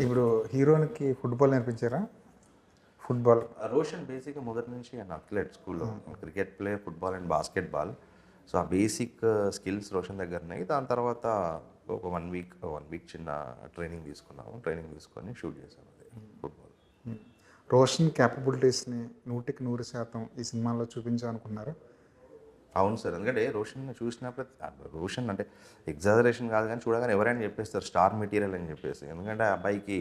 ఇప్పుడు హీరోనికి football నేర్పించారా? Football. Roshan బేసిక్గా మొదటి నుంచి ఆయన అథ్లెట్ స్కూల్లో cricket player, football and basketball. So ఆ బేసిక్ స్కిల్స్ రోషన్ దగ్గర ఉన్నాయి. దాని తర్వాత ఒక వన్ వీక్ చిన్న ట్రైనింగ్ తీసుకున్నాము. ట్రైనింగ్ తీసుకొని షూట్ చేసాము అదే ఫుట్బాల్. రోషన్ క్యాపబిలిటీస్ని 100% ఈ సినిమాలో చూపించాలనుకున్నారు. అవును సార్, ఎందుకంటే రోషన్ చూసినప్పుడు రోషన్ అంటే ఎగ్జాజరేషన్ కాదు కానీ చూడగానే ఎవరైనా చెప్పేస్తారు స్టార్ మెటీరియల్ అని చెప్పేసి. ఎందుకంటే ఆ అబ్బాయికి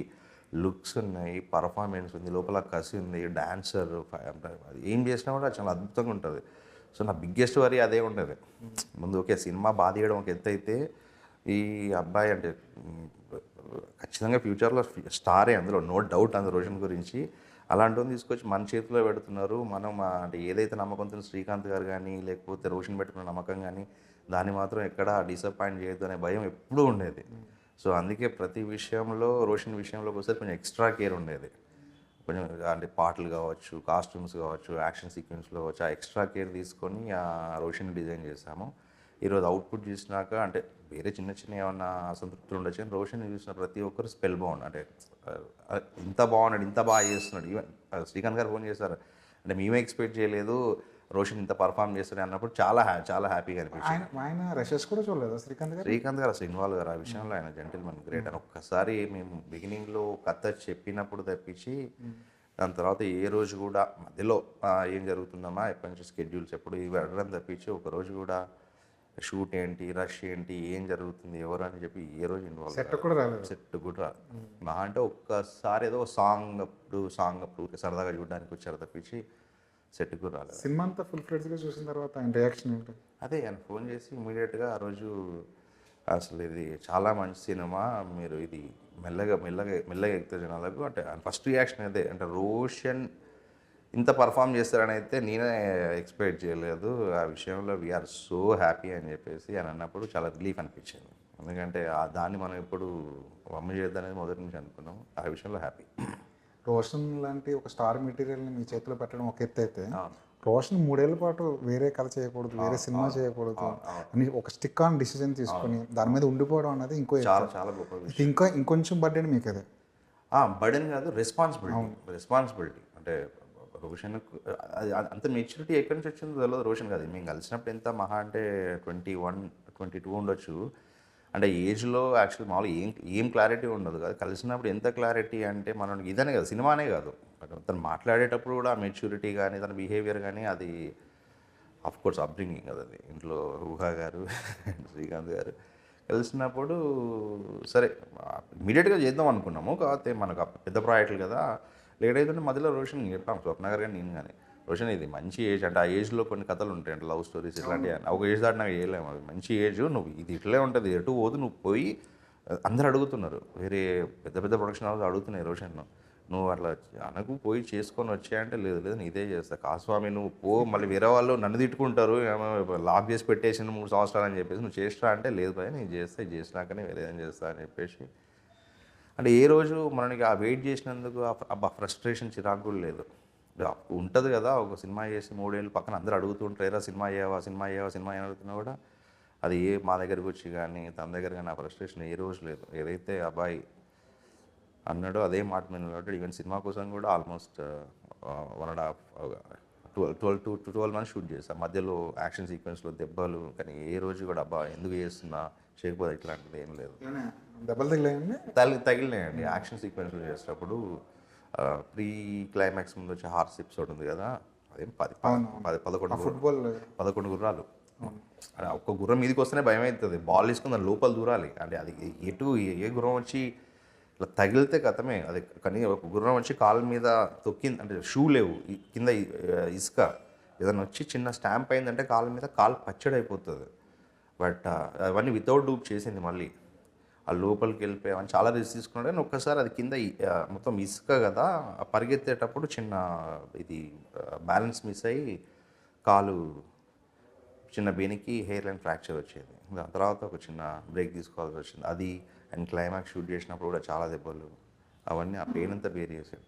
లుక్స్ ఉన్నాయి, పర్ఫార్మెన్స్ ఉంది, లోపల కసి ఉంది, డాన్సర్ ఏం చేసినా కూడా చాలా అద్భుతంగా ఉంటుంది. సో నా బిగ్గెస్ట్ వరీ అదే ఉండేది. ముందు ఓకే సినిమా బాగా తీయడం ఒక ఎత్తు అయితే, ఈ అబ్బాయి అంటే ఖచ్చితంగా ఫ్యూచర్లో స్టారే, అందులో నో డౌట్ అందు రోషన్ గురించి. అలాంటివి తీసుకొచ్చి మన చేతిలో పెడుతున్నారు. మనం అంటే ఏదైతే నమ్మకంతో శ్రీకాంత్ గారు కానీ లేకపోతే రోషన్ పెట్టుకున్న నమ్మకం కానీ దాన్ని మాత్రం ఎక్కడా డిసప్పాయింట్ చేయొద్దు అనే భయం ఎప్పుడూ ఉండేది. సో అందుకే ప్రతి విషయంలో రోషన్ విషయంలోకి వస్తే కొంచెం ఎక్స్ట్రా కేర్ ఉండేది. కొంచెం అంటే పాటలు కావచ్చు, కాస్ట్యూమ్స్ కావచ్చు, యాక్షన్ సీక్వెన్స్లో కావచ్చు, ఆ ఎక్స్ట్రా కేర్ తీసుకొని ఆ రోషన్ డిజైన్ చేశాము. ఈరోజు అవుట్పుట్ చూసినాక అంటే వేరే చిన్న చిన్న ఏమన్నా అసంతృప్తులు ఉండొచ్చు కానీ రోషన్ చూసిన ప్రతి ఒక్కరు స్పెల్ బాగుండు. అంటే ఇంత బాగున్నాడు, ఇంత బాగా చేస్తున్నాడు. ఈవెన్ శ్రీకాంత్ గారు ఫోన్ చేశారు, అంటే మేమే ఎక్స్పెక్ట్ చేయలేదు రోషన్ ఇంత పర్ఫామ్ చేస్తాడు అన్నప్పుడు చాలా హ్యాపీగా అనిపించింది. ఆయన రషెస్ కూడా చూడలేదు శ్రీకాంత్ గారు. శ్రీకాంత్ గారు అసలు ఇన్వాల్వ్ గారు ఆ విషయంలో ఆయన జెంటిల్మన్ గ్రేట్ అని ఒక్కసారి మేము బిగినింగ్లో కథ చెప్పినప్పుడు తప్పించి దాని తర్వాత ఏ రోజు కూడా మధ్యలో ఏం జరుగుతుందమ్మా ఎప్పటి నుంచి స్కెడ్యూల్స్ ఎప్పుడు ఇవి అడగడం తప్పించి ఒక రోజు కూడా షూట్ ఏంటి, రష్ ఏంటి, ఏం జరుగుతుంది, ఎవరు అని చెప్పి ఏ రోజు ఇన్వాల్వ్ సెట్ కూడా రాలేదు. సెట్ కూడా రాదు. మా అంటే ఒక్కసారి ఏదో సాంగ్ అప్పుడు సరదాగా చూడడానికి వచ్చారు తప్పించి సెట్ కూడా రాలేదు. సినిమా అంతా ఫుల్ ఫ్లెడ్జ్గా చూసిన తర్వాత ఆయన రియాక్షన్ ఏంటి? అదే ఆయన ఫోన్ చేసి ఇమీడియట్గా ఆ రోజు అసలు ఇది చాలా మంచి సినిమా, మీరు ఇది మెల్లగా ఎక్కితే జనాలకు అంటే ఫస్ట్ రియాక్షన్ అదే. అంటే రోషన్ ఇంత పర్ఫామ్ చేస్తారని అయితే నేనే ఎక్స్పెక్ట్ చేయలేదు. ఆ విషయంలో వీఆర్ సో హ్యాపీ అని చెప్పేసి అని అన్నప్పుడు చాలా రిలీఫ్ అనిపించింది. ఎందుకంటే దాన్ని మనం ఎప్పుడు వమ్ము చేద్దామనేది మొదటి నుంచి అనుకున్నాం. ఆ విషయంలో హ్యాపీ. రోషన్ లాంటి ఒక స్టార్ మెటీరియల్ని మీ చేతిలో పెట్టడం ఒక ఎత్తు అయితే, రోషన్ 3 ఏళ్ల పాటు వేరే కథ చేయకూడదు, వేరే సినిమా చేయకూడదు అని ఒక స్టిక్ ఆన్ డిసిజన్ తీసుకుని దాని మీద ఉండిపోవడం అనేది ఇంకో చాలా గొప్ప విషయం. ఇది ఇంకొంచెం బర్డెన్ మీకు అదే. బర్డెన్ కాదు, రెస్పాన్సిబిలిటీ. అంటే రోషన్ అది అంత మెచ్యూరిటీ ఎక్కడి నుంచి వచ్చిందో తెలియదు. రోషన్ కాదు, మేము కలిసినప్పుడు ఎంత మహా అంటే 21, 22 ఉండొచ్చు. అంటే ఏజ్లో యాక్చువల్ మామూలుగా ఏం క్లారిటీ ఉండదు కదా. కలిసినప్పుడు ఎంత క్లారిటీ అంటే మనకి ఇదనే కాదు, సినిమానే కాదు, తను మాట్లాడేటప్పుడు కూడా మెచ్యూరిటీ కానీ తన బిహేవియర్ కానీ అది ఆఫ్కోర్స్ అప్బ్రింగింగ్ కదా. అది ఇంట్లో ఊహా గారు శ్రీకాంత్ గారు కలిసినప్పుడు సరే ఇమీడియట్గా చేద్దాం అనుకున్నాము. కాకపోతే మనకు పెద్ద ప్రాజెక్టులు కదా, లేట్ అవుతుంటే మధ్యలో రోషన్ చెప్పాం, స్వప్న గారు కానీ నేను కానీ, రోషన్ ఇది మంచి ఏజ్ అంటే ఆ ఏజ్లో కొన్ని కథలు ఉంటాయి అంటే లవ్ స్టోరీస్ ఇట్లాంటివి అని. ఒక ఏజ్ దాటి నాకు చేయలేము, అది మంచి ఏజ్, నువ్వు ఇది ఇట్లే ఉంటుంది, ఎటు పోదు నువ్వు పోయి. అందరు అడుగుతున్నారు, వేరే పెద్ద పెద్ద ప్రొడక్షన్ హౌస్ అడుగుతున్నాయి రోషన్, నువ్వు అట్లా అనకు పోయి చేసుకొని వచ్చాయంటే లేదు నేను ఇదే చేస్తా కాస్వామి, నువ్వు పో, మళ్ళీ వేరే వాళ్ళు నన్ను తిట్టుకుంటారు లాక్ చేసి పెట్టేసిన 3 సంవత్సరాలు అని చెప్పేసి, నువ్వు చేస్తా అంటే లేదు భయ నేను చేస్తా, ఇది చేసినాకనే వేరే ఏం చేస్తా అని చెప్పేసి. అంటే ఏ రోజు మనకి ఆ వెయిట్ చేసినందుకు ఆ ఫ్రస్ట్రేషన్ చిరాకు కూడా లేదు. ఉంటుంది కదా, ఒక సినిమా చేసి 3 ఏళ్ళు పక్కన అందరూ అడుగుతుంటారు, ఏరా సినిమా అని అడుగుతున్నా కూడా అది మా దగ్గరకు వచ్చి కానీ తన దగ్గర కానీ ఆ ఫ్రస్ట్రేషన్ ఏ రోజు లేదు. ఏదైతే అబ్బాయి అన్నాడో అదే మాట మీద నిలబడ్డాడు. ఈవెన్ సినిమా కోసం కూడా ఆల్మోస్ట్ 12 మంత్స్ షూట్ చేస్తాం. మధ్యలో యాక్షన్ సీక్వెన్స్లో దెబ్బలు కానీ ఏ రోజు కూడా అబ్బా ఎందుకు చేస్తున్నా చేయకపోతే ఇట్లాంటిది ఏం లేదు. దెబ్బలు తగిలాయండి? తగిలినాయండి. యాక్షన్ సీక్వెన్స్లో చేసేటప్పుడు ప్రీ క్లైమాక్స్ ముందు వచ్చే హార్స్ ఎపిసోడ్ ఉంది కదా, అదేం 11 గుర్రాలు. ఒక్క గుర్రం మీదకి వస్తేనే భయం అవుతుంది, బాల్ తీసుకుని దాని లోపల దూరాలి. అంటే అది ఎటు ఏ గుర్రం వచ్చి ఇట్లా తగిలితే కథమే. అది కానీ ఒక గుర్రం వచ్చి కాళ్ళ మీద తొక్కింది అంటే షూ లేవు, కింద ఇసుక ఏదైనా వచ్చి చిన్న స్టాంప్ అయిందంటే కాళ్ళ మీద కాలు పచ్చడి అయిపోతుంది. బట్ అవన్నీ వితౌట్ డూప్ చేసింది. మళ్ళీ ఆ లోపలికి వెళ్ళిపోయామని చాలా రిస్క్ తీసుకున్నాడు. కానీ ఒక్కసారి అది కింద మొత్తం ఇసుక కదా, పరిగెత్తేటప్పుడు చిన్న ఇది బ్యాలెన్స్ మిస్ అయ్యి కాలు చిన్న బెనికి హెయిర్ లైన్ ఫ్రాక్చర్ వచ్చేది. దాని తర్వాత ఒక చిన్న బ్రేక్ తీసుకోవాల్సి వచ్చింది. అది అండ్ క్లైమాక్స్ షూట్ చేసినప్పుడు కూడా చాలా దెబ్బలు, అవన్నీ ఆ పెయిన్ అంతా బేర్ చేసాడు.